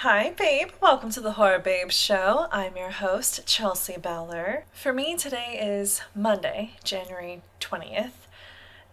Hi, babe. Welcome to the Horror Babe Show. I'm your host, Chelsea Beller. For me, today is Monday, January 20th,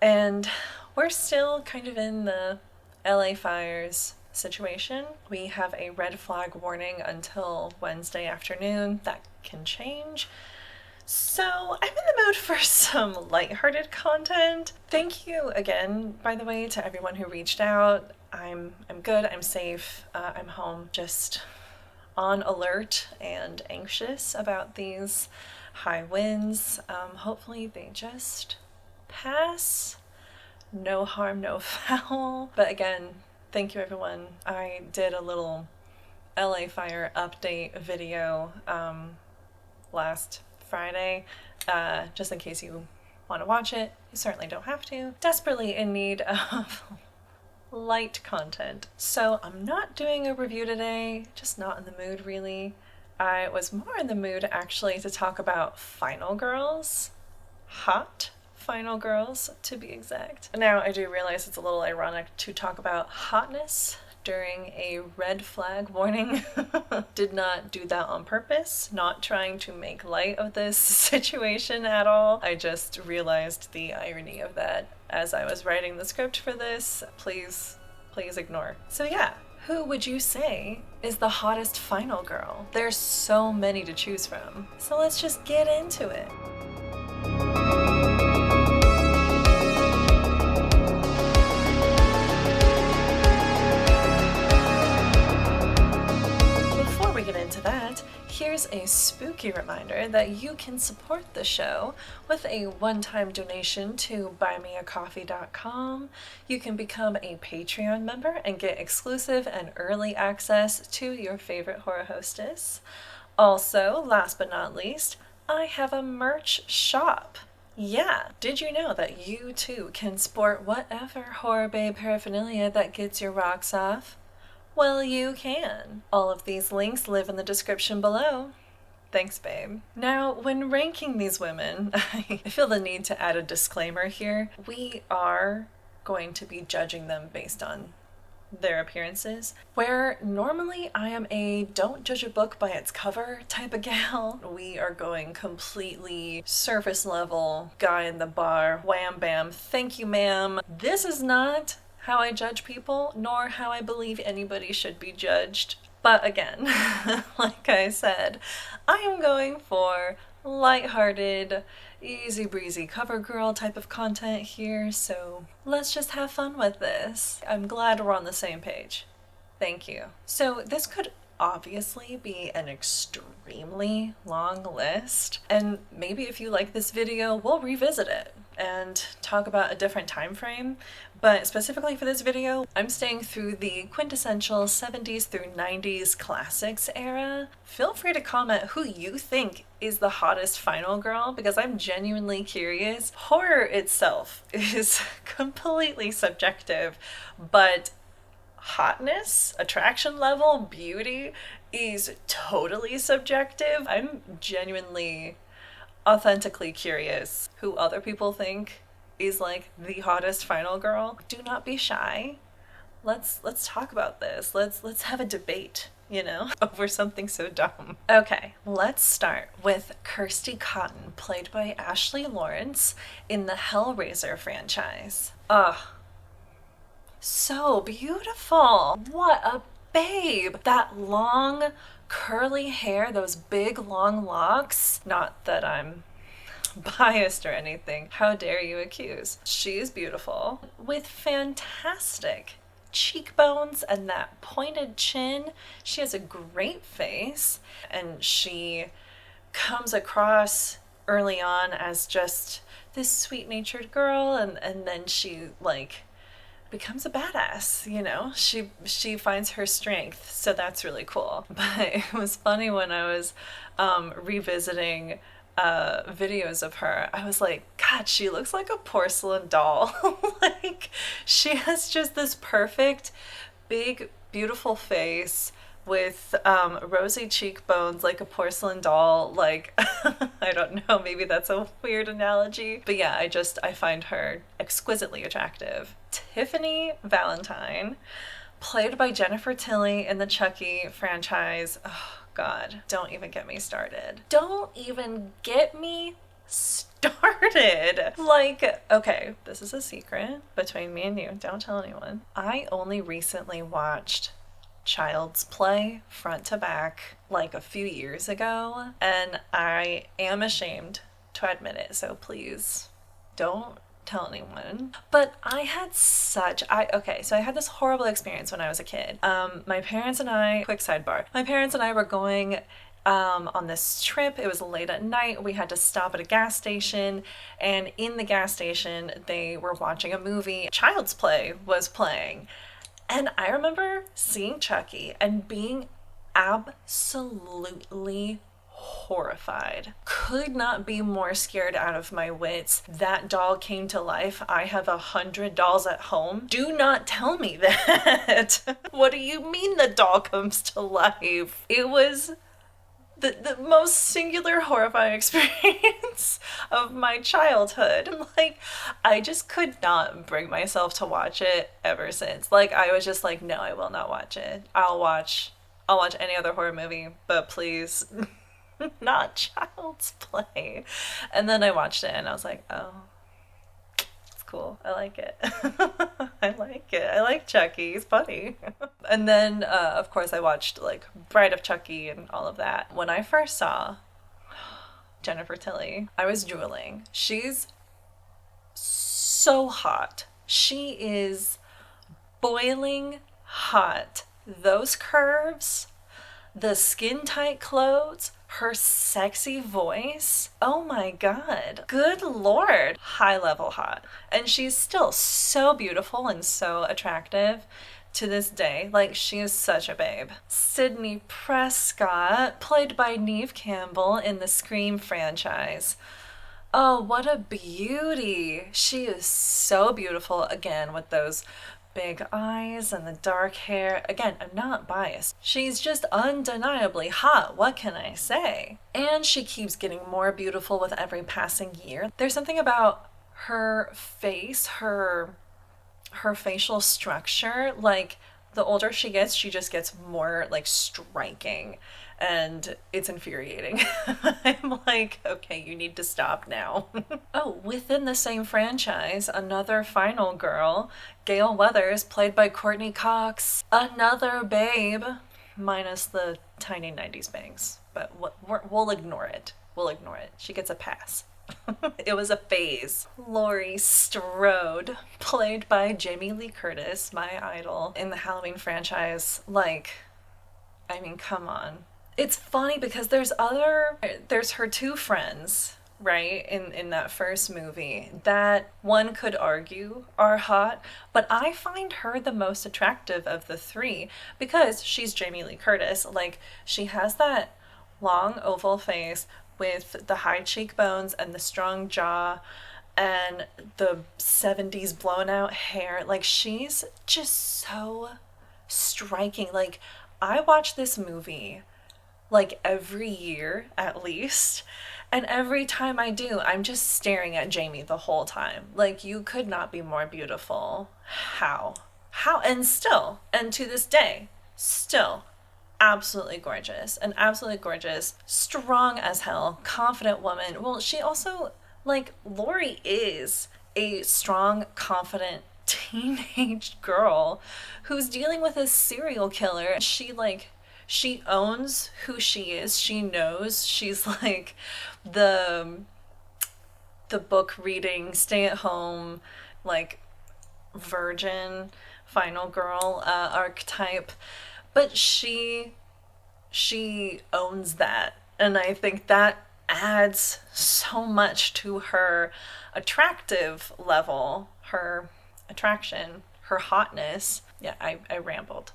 and we're still kind of in the LA fires situation. We have a red flag warning until Wednesday afternoon. That can change. So, I'm in the mood for some lighthearted content. Thank you again, by the way, to everyone who reached out. I'm good, I'm safe, I'm home, just on alert and anxious about these high winds. Hopefully they just pass. No harm, no foul. But again, thank you everyone. I did a little LA fire update video last Friday, just in case you want to watch it. You certainly don't have to. Desperately in need of light content. So I'm not doing a review today, just not in the mood really. I was more in the mood actually to talk about Final Girls. Hot Final Girls, to be exact. Now, I do realize it's a little ironic to talk about hotness during a red flag warning. Did not do that on purpose, not trying to make light of this situation at all. I just realized the irony of that as I was writing the script for this. Please ignore. So yeah, who would you say is the hottest final girl? There's so many to choose from. So let's just get into it. Before we get into that, here's a spooky reminder that you can support the show with a one-time donation to buymeacoffee.com. You can become a Patreon member and get exclusive and early access to your favorite horror hostess. Also, last but not least, I have a merch shop. Yeah, did you know that you too can sport whatever horror babe paraphernalia that gets your rocks off? Well, you can. All of these links live in the description below. Thanks, babe. Now, when ranking these women, I feel the need to add a disclaimer here. We are going to be judging them based on their appearances. Where normally I am a don't judge a book by its cover type of gal, we are going completely surface level, guy in the bar, wham bam, thank you ma'am. This is not how I judge people, nor how I believe anybody should be judged. But again, like I said, I am going for lighthearted, easy breezy cover girl type of content here, so let's just have fun with this. I'm glad we're on the same page. Thank you. So this could obviously be an extremely long list, and maybe if you like this video, we'll revisit it and talk about a different time frame. But specifically for this video, I'm staying through the quintessential 70s through 90s classics era. Feel free to comment who you think is the hottest final girl, because I'm genuinely curious. Horror itself is completely subjective, but hotness, attraction level, beauty is totally subjective. I'm genuinely, authentically curious who other people think is like the hottest final girl. Do not be shy. Let's talk about this. Let's have a debate, over something so dumb. Okay, let's start with Kirsty Cotton, played by Ashley Lawrence in the Hellraiser franchise. Ugh. So beautiful. What a babe. That long curly hair, those big long locks. Not that I'm biased or anything. How dare you accuse? She is beautiful with fantastic cheekbones and that pointed chin. She has a great face, and she comes across early on as just this sweet-natured girl, and then she becomes a badass, she finds her strength, so that's really cool. But it was funny when I was revisiting videos of her, I was like, God, she looks like a porcelain doll. She has just this perfect big beautiful face with rosy cheekbones like a porcelain doll. I don't know, maybe that's a weird analogy, but yeah, I find her exquisitely attractive. Tiffany Valentine, played by Jennifer Tilly in the Chucky franchise. Oh, God, don't even get me started. Don't even get me started. Like, okay, this is a secret between me and you. Don't tell anyone. I only recently watched Child's Play front to back like a few years ago, and I am ashamed to admit it, so please don't tell anyone. But I had so I had this horrible experience when I was a kid. My parents and I, quick sidebar, my parents and I were going on this trip. It was late at night. We had to stop at a gas station, and in the gas station, they were watching a movie. Child's Play was playing. And I remember seeing Chucky and being absolutely horrified. Could not be more scared out of my wits. That doll came to life. I have 100 dolls at home. Do not tell me that. What do you mean the doll comes to life? It was the most singular horrifying experience of my childhood. Like, I just could not bring myself to watch it ever since. Like, I was just like, no, I will not watch it. I'll watch any other horror movie, but please not Child's Play. And then I watched it and I was like, oh, it's cool. I like it. I like it. I like Chucky. He's funny. And then, of course, I watched like Bride of Chucky and all of that. When I first saw Jennifer Tilly, I was drooling. She's so hot. She is boiling hot. Those curves, the skin tight clothes, her sexy voice. Oh my God. Good Lord. High level hot. And she's still so beautiful and so attractive to this day. Like, she is such a babe. Sydney Prescott, played by Neve Campbell in the Scream franchise. Oh, what a beauty. She is so beautiful, again, with those big eyes and the dark hair. Again, I'm not biased. She's just undeniably hot. What can I say? And she keeps getting more beautiful with every passing year. There's something about her face, her facial structure. Like, the older she gets, she just gets more like striking, and it's infuriating. I'm like, okay, you need to stop now. Oh, within the same franchise, another final girl, Gail Weathers, played by Courtney Cox, another babe, minus the tiny 90s bangs, but we'll ignore it. We'll ignore it. She gets a pass. It was a phase. Laurie Strode, played by Jamie Lee Curtis, my idol in the Halloween franchise. Like, I mean, come on. It's funny because there's her two friends, right, in that first movie that one could argue are hot, but I find her the most attractive of the three because she's Jamie Lee Curtis. Like, she has that long oval face with the high cheekbones and the strong jaw and the 70s blown out hair. Like, she's just so striking. Like, I watch this movie like every year at least, and every time I do, I'm just staring at Jamie the whole time. Like, you could not be more beautiful. How? And to this day, still absolutely gorgeous, strong as hell, confident woman. Well, she also, like, Laurie is a strong, confident teenage girl who's dealing with a serial killer. She owns who she is. She knows she's like the book reading, stay at home, like, virgin final girl archetype. But she owns that, and I think that adds so much to her attractive level, her attraction, her hotness. Yeah, I rambled.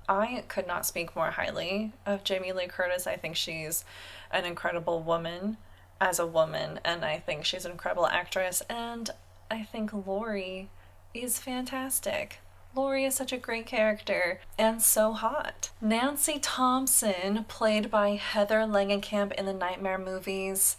I could not speak more highly of Jamie Lee Curtis. I think she's an incredible woman as a woman, and I think she's an incredible actress, and I think Laurie is fantastic. Laurie is such a great character and so hot. Nancy Thompson, played by Heather Langenkamp in the Nightmare movies.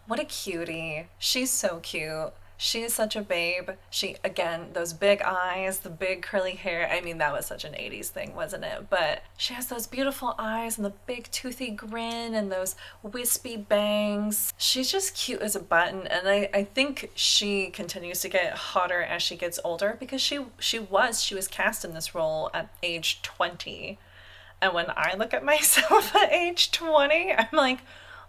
What a cutie. She's so cute. She is such a babe. She, again, those big eyes, the big curly hair. I mean, that was such an 80s thing, wasn't it? But she has those beautiful eyes and the big toothy grin and those wispy bangs. She's just cute as a button. And I think she continues to get hotter as she gets older because she was cast in this role at age 20. And when I look at myself at age 20, I'm like,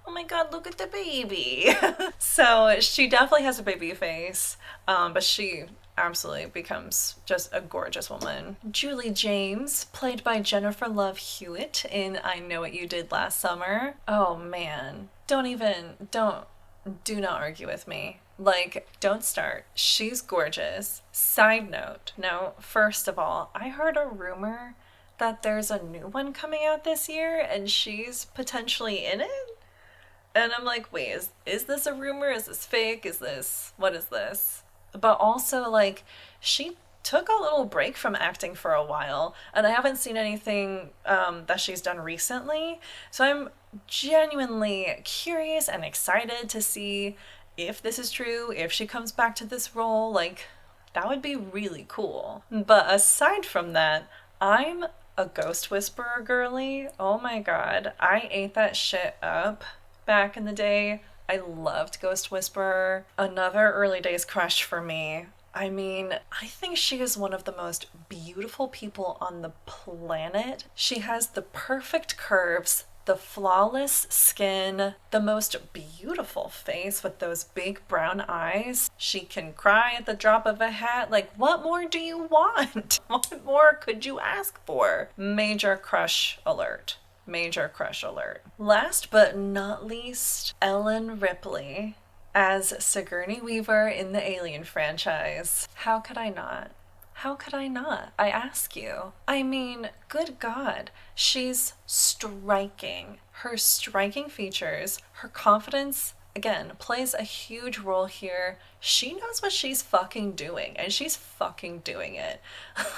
oh my god, look at the baby. So she definitely has a baby face, but she absolutely becomes just a gorgeous woman. Julie James, played by Jennifer Love Hewitt in I Know What You Did Last Summer. Oh man, do not argue with me. Like, don't start. She's gorgeous. Side note, no, first of all, I heard a rumor that there's a new one coming out this year and she's potentially in it. And I'm like, wait, is this a rumor? Is this fake? What is this? But also, like, she took a little break from acting for a while, and I haven't seen anything that she's done recently. So I'm genuinely curious and excited to see if this is true, if she comes back to this role. Like, that would be really cool. But aside from that, I'm a Ghost Whisperer girly. Oh my god, I ate that shit up back in the day. I loved Ghost Whisperer. Another early days crush for me. I mean, I think she is one of the most beautiful people on the planet. She has the perfect curves, the flawless skin, the most beautiful face with those big brown eyes. She can cry at the drop of a hat. Like, what more do you want? What more could you ask for? Major crush alert. Major crush alert. Last but not least, Ellen Ripley as Sigourney Weaver in the Alien franchise. How could I not? How could I not? I ask you. I mean, good God, she's striking. Her striking features, her confidence, again, plays a huge role here. She knows what she's fucking doing, and she's fucking doing it.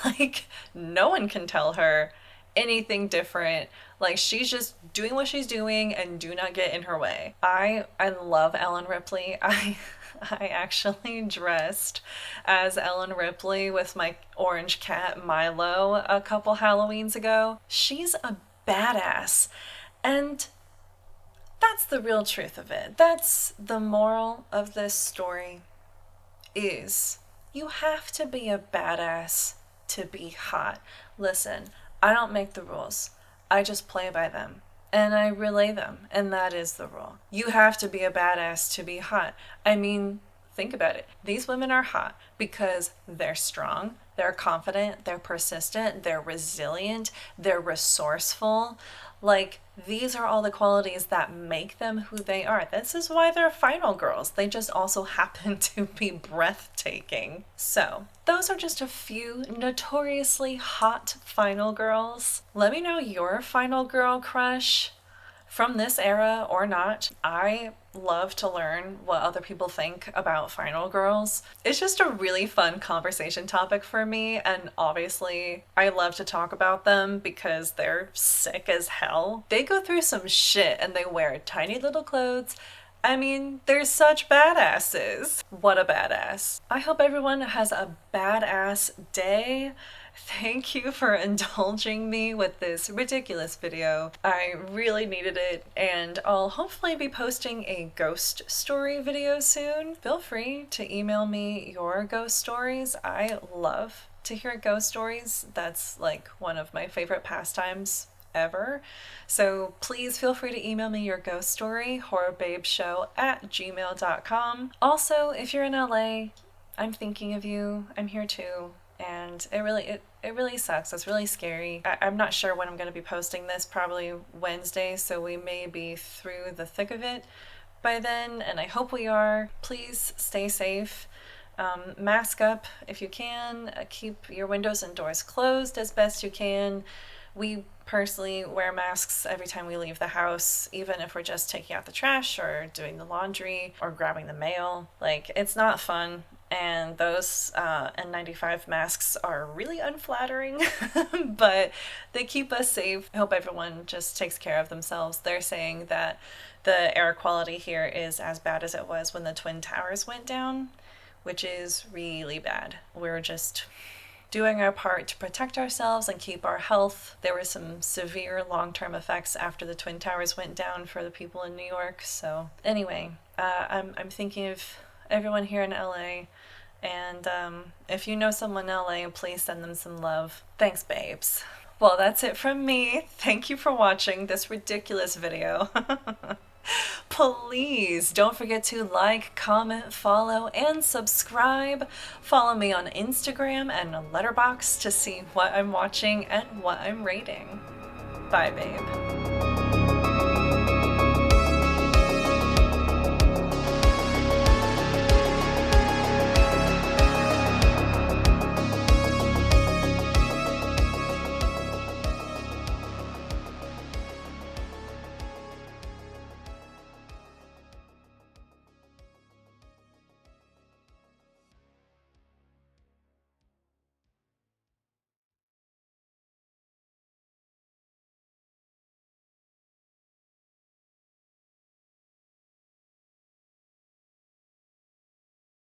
Like, no one can tell her anything different. Like, she's just doing what she's doing and do not get in her way. I love Ellen Ripley. I actually dressed as Ellen Ripley with my orange cat Milo a couple Halloweens ago. She's a badass. And that's the real truth of it. That's the moral of this story is you have to be a badass to be hot. Listen, I don't make the rules. I just play by them. And I relay them. And that is the rule. You have to be a badass to be hot. I mean, think about it. These women are hot because they're strong, they're confident, they're persistent, they're resilient, they're resourceful. Like, these are all the qualities that make them who they are. This is why they're final girls. They just also happen to be breathtaking. So, those are just a few notoriously hot final girls. Let me know your final girl crush from this era or not. I love to learn what other people think about final girls. It's just a really fun conversation topic for me, and obviously I love to talk about them because they're sick as hell. They go through some shit and they wear tiny little clothes. I mean, they're such badasses. What a badass. I hope everyone has a badass day. Thank you for indulging me with this ridiculous video. I really needed it, and I'll hopefully be posting a ghost story video soon. Feel free to email me your ghost stories. I love to hear ghost stories. That's like one of my favorite pastimes ever. So please feel free to email me your ghost story, horrorbabeshow@gmail.com. Also, if you're in LA, I'm thinking of you. I'm here too. And it really sucks. It's really scary. I'm not sure when I'm going to be posting this, probably Wednesday, so we may be through the thick of it by then, and I hope we are. Please stay safe. Mask up if you can. Keep your windows and doors closed as best you can. We personally wear masks every time we leave the house, even if we're just taking out the trash or doing the laundry or grabbing the mail. Like, it's not fun. And those N95 masks are really unflattering, but they keep us safe. I hope everyone just takes care of themselves. They're saying that the air quality here is as bad as it was when the Twin Towers went down, which is really bad. We're just doing our part to protect ourselves and keep our health. There were some severe long-term effects after the Twin Towers went down for the people in New York. So anyway, I'm thinking of everyone here in LA, and if you know someone in LA, please send them some love. Thanks, babes. Well, that's it from me. Thank you for watching this ridiculous video. Please don't forget to like, comment, follow, and subscribe. Follow me on Instagram and Letterboxd to see what I'm watching and what I'm rating. Bye, babe.